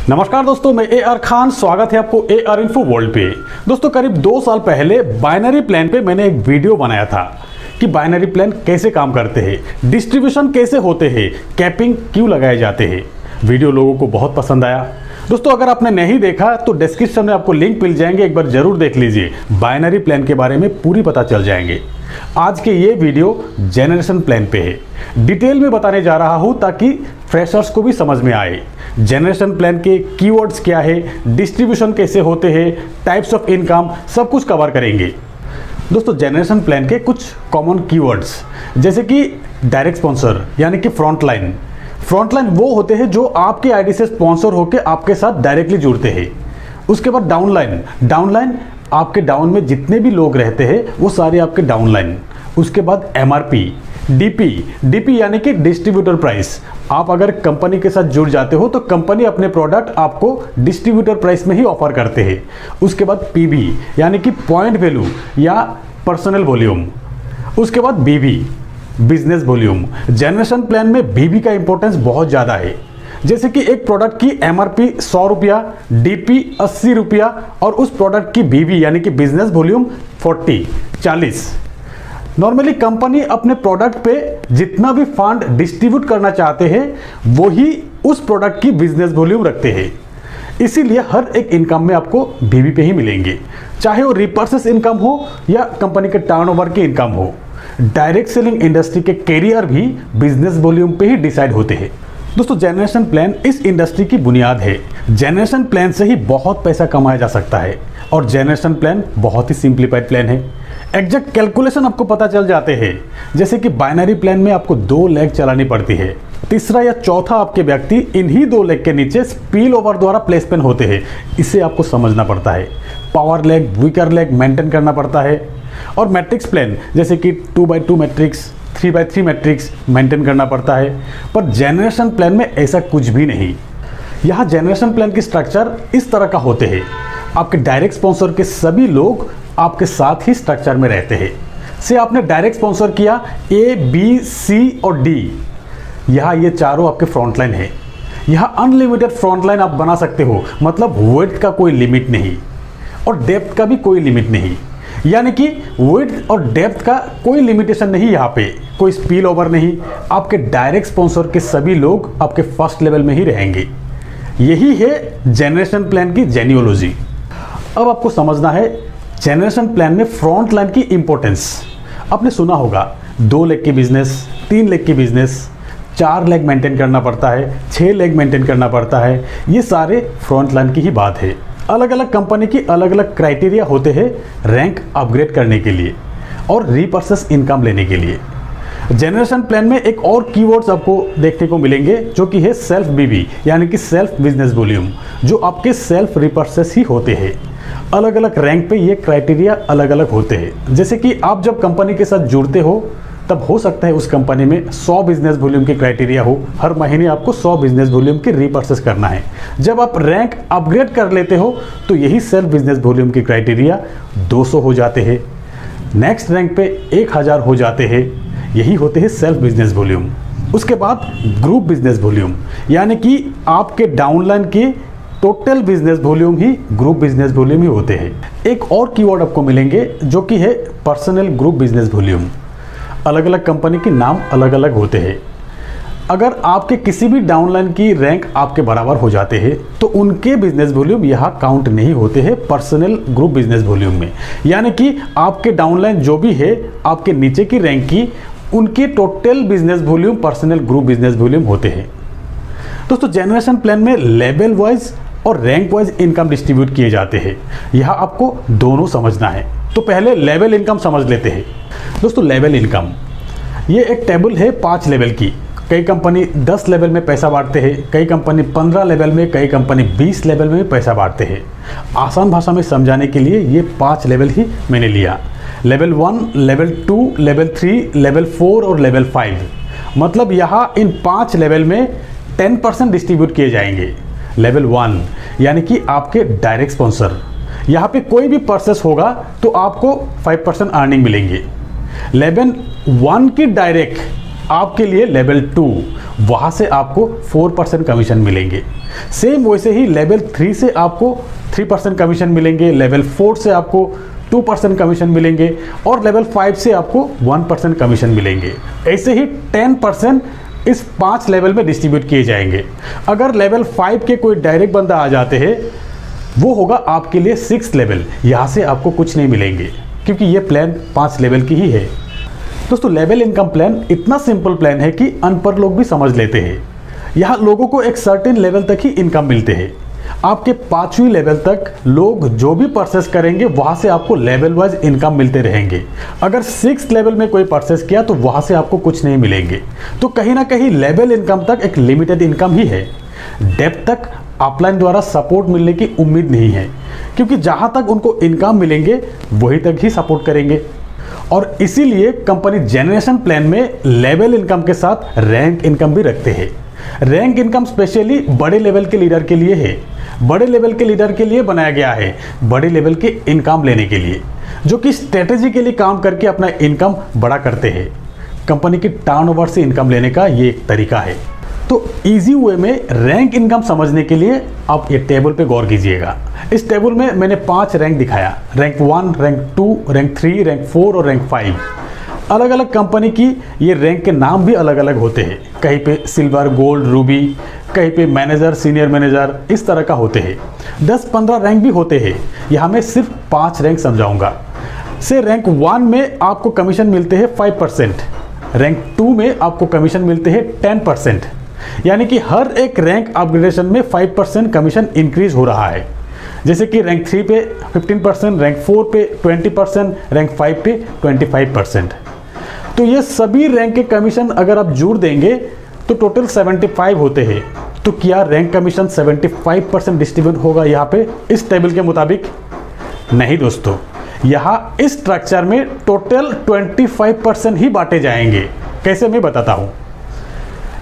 नमस्कार दोस्तों, मैं ए आर खान, स्वागत है आपको ए आर इन्फो वर्ल्ड पे। दोस्तों करीब 2 साल पहले बाइनरी प्लान पे मैंने एक वीडियो बनाया था कि बाइनरी प्लान कैसे काम करते हैं, डिस्ट्रीब्यूशन कैसे होते हैं, कैपिंग क्यों लगाए जाते हैं। वीडियो लोगों को बहुत पसंद आया। दोस्तों अगर आपने नहीं देखा तो डिस्क्रिप्शन में आपको लिंक मिल जाएंगे, एक बार जरूर देख लीजिए। बाइनरी प्लान के बारे में पूरी पता चल जाएंगे। आज के ये वीडियो जनरेशन प्लान पे है। डिटेल में बताने जा रहा हूँ ताकि फ्रेशर्स को भी समझ में आए। जनरेशन प्लान के कीवर्ड्स क्या है, डिस्ट्रीब्यूशन कैसे होते हैं, टाइप्स ऑफ इनकम, सब कुछ कवर करेंगे। दोस्तों जनरेशन प्लान के कुछ कॉमन कीवर्ड्स जैसे कि डायरेक्ट स्पॉन्सर यानी कि फ्रंटलाइन। फ्रंटलाइन वो होते हैं जो आपके आईडी से स्पॉन्सर होकर आपके साथ डायरेक्टली जुड़ते हैं। उसके बाद डाउनलाइन। डाउनलाइन आपके डाउन में जितने भी लोग रहते हैं वो सारे आपके डाउनलाइन। उसके बाद एमआरपी। डीपी यानी कि डिस्ट्रीब्यूटर प्राइस। आप अगर कंपनी के साथ जुड़ जाते हो तो कंपनी अपने प्रोडक्ट आपको डिस्ट्रीब्यूटर प्राइस में ही ऑफर करते हैं। उसके बाद पीवी यानी कि पॉइंट वैल्यू या पर्सनल वॉल्यूम। उसके बाद बीवी, बिजनेस वॉल्यूम। जनरेशन प्लान में बीवी का इंपॉर्टेंस बहुत ज़्यादा है। जैसे कि एक प्रोडक्ट की एमआरपी 100 रुपया, डीपी 80 रुपया और उस प्रोडक्ट की बीवी यानी कि बिजनेस वॉल्यूम 40। नॉर्मली कंपनी अपने प्रोडक्ट पे जितना भी फंड डिस्ट्रीब्यूट करना चाहते हैं वही उस प्रोडक्ट की बिजनेस वॉल्यूम रखते हैं। इसीलिए हर एक इनकम में आपको बीवी पे ही मिलेंगे, चाहे वो रिपर्चेस इनकम हो या कंपनी के टर्नओवर की इनकम हो। डायरेक्ट सेलिंग इंडस्ट्री के कैरियर भी बिजनेस वॉल्यूम पे ही डिसाइड होते हैं। दोस्तों जनरेशन प्लान इस इंडस्ट्री की बुनियाद है। जनरेशन प्लान से ही बहुत पैसा कमाया जा सकता है और जनरेशन प्लान बहुत ही सिंप्लीफाइड प्लान है। एग्जैक्ट कैलकुलेशन आपको पता चल जाते हैं। जैसे कि बाइनरी प्लान में आपको 2 लेग चलानी पड़ती है, तीसरा या चौथा आपके व्यक्ति इन्हीं 2 लेग के नीचे स्पिल ओवर द्वारा प्लेसमेंट होते हैं। इसे आपको समझना पड़ता है। Power leg, weaker leg maintain करना पड़ता है। और मैट्रिक्स प्लान जैसे कि 2x2 matrix, 3x3 matrix maintain करना पड़ता है। पर जनरेशन प्लान में ऐसा कुछ भी नहीं। यहाँ जनरेशन प्लान की स्ट्रक्चर इस तरह का होते हैं। आपके डायरेक्ट स्पॉन्सर के सभी लोग आपके साथ ही स्ट्रक्चर में रहते हैं। से आपने डायरेक्ट स्पॉन्सर किया ए, बी, सी और डी। यहाँ ये चारों आपके फ्रंटलाइन है। यहाँ अनलिमिटेड फ्रंटलाइन आप बना सकते हो, मतलब विड्थ का कोई लिमिट नहीं और डेप्थ का भी कोई लिमिट नहीं। यानी कि विड्थ और डेप्थ का कोई लिमिटेशन नहीं, यहाँ पे कोई स्पिल ओवर नहीं। आपके डायरेक्ट स्पॉन्सर के सभी लोग आपके फर्स्ट लेवल में ही रहेंगे। यही है जनरेशन प्लान की जेन्युइनोलॉजी। अब आपको समझना है जनरेशन प्लान में फ्रंट लाइन की इंपॉर्टेंस। आपने सुना होगा 2 लेग की बिजनेस, 3 लेग की बिजनेस, 4 लेग मेंटेन करना पड़ता है, 6 लेग मेंटेन करना पड़ता है। ये सारे फ्रंट लाइन की ही बात है। अलग अलग कंपनी की अलग अलग क्राइटेरिया होते हैं रैंक अपग्रेड करने के लिए और रीपर्चेस इनकम लेने के लिए। जनरेशन प्लान में एक और कीवर्ड्स आपको देखने को मिलेंगे जो कि है सेल्फ बीवी यानी कि सेल्फ बिजनेस वॉल्यूम, जो आपके सेल्फ रिपर्चेस ही होते हैं। अलग अलग रैंक पे ये क्राइटेरिया अलग अलग होते हैं। जैसे कि आप जब कंपनी के साथ जुड़ते हो तब हो सकता है उस कंपनी में 100 बिजनेस वॉल्यूम की क्राइटेरिया हो, हर महीने आपको 100 बिजनेस वॉल्यूम की रीपर्चेस करना है। जब आप रैंक अपग्रेड कर लेते हो तो यही सेल्फ बिजनेस वॉल्यूम की क्राइटेरिया 200 हो जाते हैं, नेक्स्ट रैंक पे 1000 हो जाते हैं। यही होते हैं सेल्फ बिजनेस वॉल्यूम। उसके बाद ग्रुप बिजनेस वॉल्यूम यानी कि आपके डाउनलाइन के टोटल बिजनेस वॉल्यूम ही ग्रुप बिजनेस वॉल्यूम ही होते हैं। एक और कीवर्ड आपको मिलेंगे जो कि है पर्सनल ग्रुप बिजनेस वॉल्यूम। अलग अलग कंपनी के नाम अलग अलग होते हैं। अगर आपके किसी भी डाउनलाइन की रैंक आपके बराबर हो जाते हैं तो उनके बिजनेस वॉल्यूम यहाँ काउंट नहीं होते हैं पर्सनल ग्रुप बिजनेस वॉल्यूम में। यानी कि आपके डाउनलाइन जो भी है आपके नीचे की रैंक की, उनके total business volume personal group business volume होते हैं। दोस्तों जनरेशन प्लान में लेवल वाइज और रैंक वाइज इनकम डिस्ट्रीब्यूट किए जाते हैं। यहाँ आपको दोनों समझना है। तो पहले लेवल इनकम समझ लेते हैं। दोस्तों लेवल इनकम ये एक टेबल है 5 लेवल की। कई कंपनी 10 लेवल में पैसा बांटते हैं, कई कंपनी 15 लेवल में, कई कंपनी 20 लेवल में पैसा बांटते हैं। आसान भाषा में समझाने के लिए ये 5 लेवल ही मैंने लिया। लेवल 1, लेवल 2, लेवल 3, लेवल 4 और लेवल 5। मतलब यहाँ इन 5 लेवल में 10% डिस्ट्रीब्यूट किए जाएंगे। लेवल 1 यानी कि आपके डायरेक्ट स्पॉन्सर, यहाँ पे कोई भी परचेस होगा तो आपको 5% अर्निंग मिलेंगे। लेवल 1 की डायरेक्ट आपके लिए लेवल 2, वहाँ से आपको 4% कमीशन मिलेंगे। सेम वैसे ही लेवल 3 से आपको 3% कमीशन मिलेंगे, लेवल 4 से आपको 2% कमीशन मिलेंगे और लेवल 5 से आपको 1% कमीशन मिलेंगे। ऐसे ही 10% इस 5 लेवल में डिस्ट्रीब्यूट किए जाएंगे। अगर लेवल 5 के कोई डायरेक्ट बंदा आ जाते हैं, वो होगा आपके लिए 6 लेवल। यहाँ से आपको कुछ नहीं मिलेंगे क्योंकि ये प्लान 5 लेवल की ही है। दोस्तों, लेवल इनकम प्लान इतना सिंपल प्लान है कि अनपढ़ लोग भी समझ लेते हैं। यहाँ लोगों को एक सर्टेन लेवल तक ही इनकम मिलते हैं। आपके 5वीं लेवल तक लोग जो भी परचेस करेंगे वहाँ से आपको लेवल वाइज इनकम मिलते रहेंगे। अगर 6 लेवल में कोई परचेस किया तो वहाँ से आपको कुछ नहीं मिलेंगे। तो कहीं ना कहीं लेवल इनकम तक एक लिमिटेड इनकम ही है। डेप्थ तक अपलाइन द्वारा सपोर्ट मिलने की उम्मीद नहीं है, क्योंकि जहाँ तक उनको इनकम मिलेंगे वहीं तक ही सपोर्ट करेंगे। और इसीलिए कंपनी जनरेशन प्लान में लेवल इनकम के साथ रैंक इनकम भी रखते हैं। रैंक इनकम स्पेशली बड़े लेवल के लीडर के लिए है। बड़े लेवल के लीडर के लिए बनाया गया है, बड़े लेवल के इनकम लेने के लिए, जो कि स्ट्रेटेजी के लिए काम करके अपना इनकम बड़ा करते हैं। कंपनी की टर्नओवर से इनकम लेने का ये एक तरीका है। तो इजी वे में रैंक इनकम समझने के लिए आप ये टेबल पे गौर कीजिएगा। इस टेबल में मैंने 5 रैंक दिखाया, रैंक 1, रैंक 2, रैंक 3, रैंक 4 और रैंक 5। अलग अलग कंपनी की ये रैंक के नाम भी अलग अलग होते हैं। कहीं पे सिल्वर, गोल्ड, रूबी, कहीं पे मैनेजर, सीनियर मैनेजर, इस तरह का होते हैं। 10-15 रैंक भी होते हैं। यहाँ मैं सिर्फ 5 रैंक समझाऊंगा। से रैंक 1 में आपको कमीशन मिलते हैं 5%, रैंक 2 में आपको कमीशन मिलते हैं 10%। यानी कि हर एक रैंक अपग्रेडेशन में 5% कमीशन इंक्रीज हो रहा है। जैसे कि रैंक 3 पे 15%, रैंक 4 पे 20%, रैंक 5 पे 25%। तो ये सभी रैंक के कमीशन अगर आप जोड़ देंगे तो टोटल 75 होते हैं। तो क्या रैंक कमीशन 75% डिस्ट्रीब्यूट होगा यहाँ पे इस टेबल के मुताबिक? नहीं दोस्तों, यहाँ इस स्ट्रक्चर में टोटल 25% ही बांटे जाएंगे। कैसे, मैं बताता हूँ।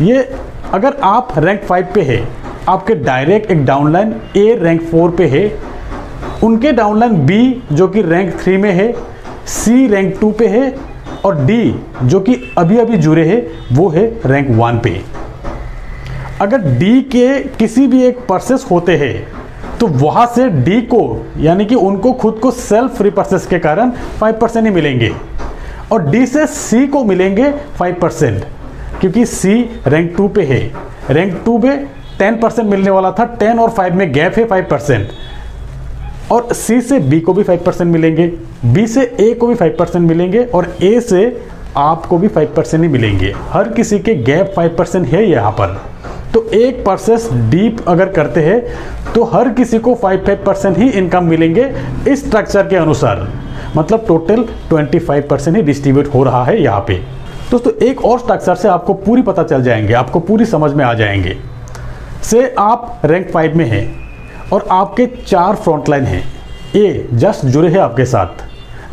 ये अगर आप रैंक 5 पे है, आपके डायरेक्ट एक डाउनलाइन ए रैंक 4 पे है, उनके डाउनलाइन बी जो कि रैंक 3 में है, सी रैंक 2 पे है और डी जो कि अभी अभी जुड़े हैं वो है रैंक 1 पे। अगर डी के किसी भी एक परचेस होते हैं तो वहाँ से डी को, यानी कि उनको खुद को सेल्फ रिपर्चेस के कारण 5% ही मिलेंगे और डी से सी को मिलेंगे 5%, क्योंकि सी रैंक 2 पे है। रैंक 2 पे 10% मिलने वाला था, 10 और 5 में गैप है 5%। और सी से बी को भी 5% मिलेंगे, बी से ए को भी 5% मिलेंगे और ए से आपको भी 5% ही मिलेंगे। हर किसी के गैप 5% है यहाँ पर। तो एक परचेस डीप अगर करते हैं तो हर किसी को 5% ही इनकम मिलेंगे इस स्ट्रक्चर के अनुसार। मतलब टोटल 25% ही डिस्ट्रीब्यूट हो रहा है यहाँ पे। दोस्तों, एक और स्ट्रक्चर से आपको पूरी पता चल जाएंगे, आपको पूरी समझ में आ जाएंगे। से आप रैंक 5 में हैं और आपके 4 फ्रंटलाइन हैं। ए जस्ट जुड़े हैं आपके साथ,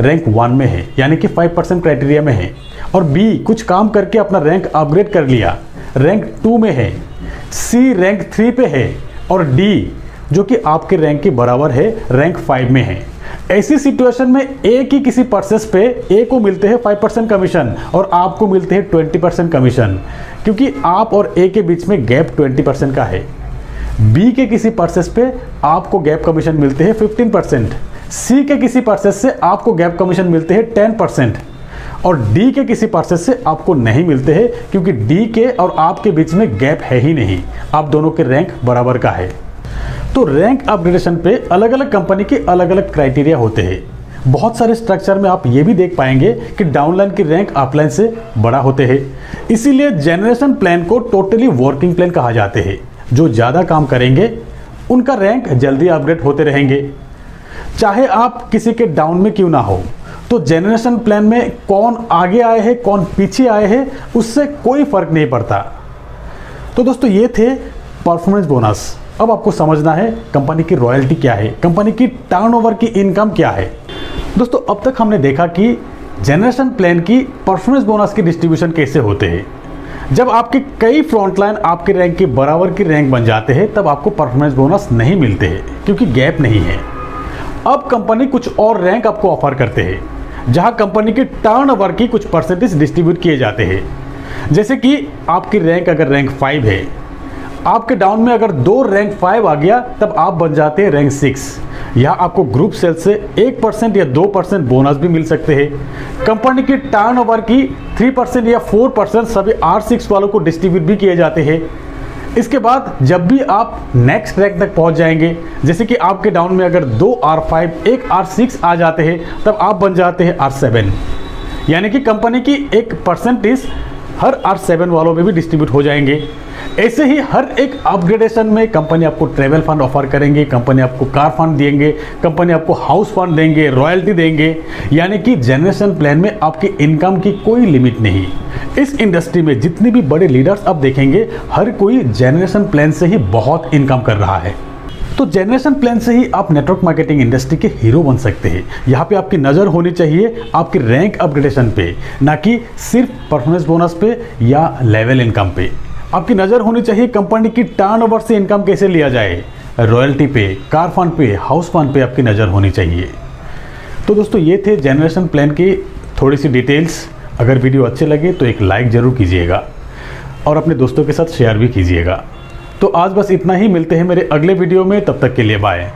रैंक 1 में है, यानी कि 5% क्राइटेरिया में है। और बी कुछ काम करके अपना रैंक अपग्रेड कर लिया, रैंक 2 में है। सी रैंक 3 पे है और डी जो कि आपके रैंक के बराबर है, रैंक 5 में है। ऐसी सिचुएशन में ए की किसी परचेस पे ए को मिलते हैं 5% कमीशन और आपको मिलते हैं 20% कमीशन, क्योंकि आप और ए के बीच में गैप 20% का है। बी के किसी परचेस पे आपको गैप कमीशन मिलते हैं 15%, सी के किसी परचेस से आपको गैप कमीशन मिलते हैं 10% और डी के किसी परचेस से आपको नहीं मिलते हैं, क्योंकि डी के और आपके बीच में गैप है ही नहीं, आप दोनों के रैंक बराबर का है। तो रैंक अपग्रेडेशन पे अलग अलग कंपनी के अलग अलग क्राइटेरिया होते हैं। बहुत सारे स्ट्रक्चर में आप ये भी देख पाएंगे कि डाउनलाइन की रैंक अपलाइन से बड़ा होते हैं। इसीलिए जनरेशन प्लान को टोटली वर्किंग प्लान कहा जाते हैं। जो ज़्यादा काम करेंगे उनका रैंक जल्दी अपग्रेड होते रहेंगे, चाहे आप किसी के डाउन में क्यों ना हो। तो जनरेशन प्लान में कौन आगे आए हैं कौन पीछे आए हैं उससे कोई फर्क नहीं पड़ता। तो दोस्तों, ये थे परफॉर्मेंस बोनस। अब आपको समझना है कंपनी की रॉयल्टी क्या है, कंपनी की टर्नओवर की इनकम क्या है। दोस्तों, अब तक हमने देखा कि जनरेशन प्लान की परफॉर्मेंस बोनस की डिस्ट्रीब्यूशन कैसे होते हैं। जब आपके कई फ्रंटलाइन आपके रैंक के बराबर की रैंक बन जाते हैं तब आपको परफॉर्मेंस बोनस नहीं मिलते हैं, क्योंकि गैप नहीं है। अब कंपनी कुछ और रैंक आपको ऑफर करते हैं, जहां कंपनी के टर्नओवर की कुछ परसेंटेज डिस्ट्रीब्यूट किए जाते हैं। जैसे कि आपकी रैंक अगर रैंक 5 है, आपके डाउन में अगर 2 रैंक 5 आ गया तब आप बन जाते हैं रैंक 6। यहाँ आपको ग्रुप सेल से 1% या 2% बोनस भी मिल सकते हैं। कंपनी की टर्नओवर की 3% या 4% सभी R6 वालों को डिस्ट्रीब्यूट भी किए जाते हैं। इसके बाद जब भी आप नेक्स्ट रैंक तक पहुंच जाएंगे, जैसे कि आपके डाउन में अगर 2 R5 1 R6 आ जाते हैं, तब आप बन जाते हैं R7, यानी कि कंपनी की एक परसेंटेज हर R7 वालों में भी डिस्ट्रीब्यूट हो जाएंगे। ऐसे ही हर एक अपग्रेडेशन में कंपनी आपको ट्रैवल फंड ऑफर करेंगे, कंपनी आपको कार फंड देंगे, कंपनी आपको हाउस फंड देंगे, रॉयल्टी देंगे, यानी कि जनरेशन प्लान में आपकी इनकम की कोई लिमिट नहीं। इस इंडस्ट्री में जितने भी बड़े लीडर्स आप देखेंगे, हर कोई जनरेशन प्लान से ही बहुत इनकम कर रहा है। तो जनरेशन प्लान से ही आप नेटवर्क मार्केटिंग इंडस्ट्री के हीरो बन सकते हैं। यहाँ पे आपकी नज़र होनी चाहिए आपकी रैंक अपग्रेडेशन पे, ना कि सिर्फ परफॉर्मेंस बोनस पे या लेवल इनकम पे। आपकी नज़र होनी चाहिए कंपनी की टर्नओवर से इनकम कैसे लिया जाए, रॉयल्टी पे, कार फंड पे, हाउस फंड पे आपकी नज़र होनी चाहिए। तो दोस्तों ये थे जनरेशन प्लान की थोड़ी सी डिटेल्स। अगर वीडियो अच्छे लगे तो एक लाइक ज़रूर कीजिएगा और अपने दोस्तों के साथ शेयर भी कीजिएगा। तो आज बस इतना ही, मिलते हैं मेरे अगले वीडियो में, तब तक के लिए बाय।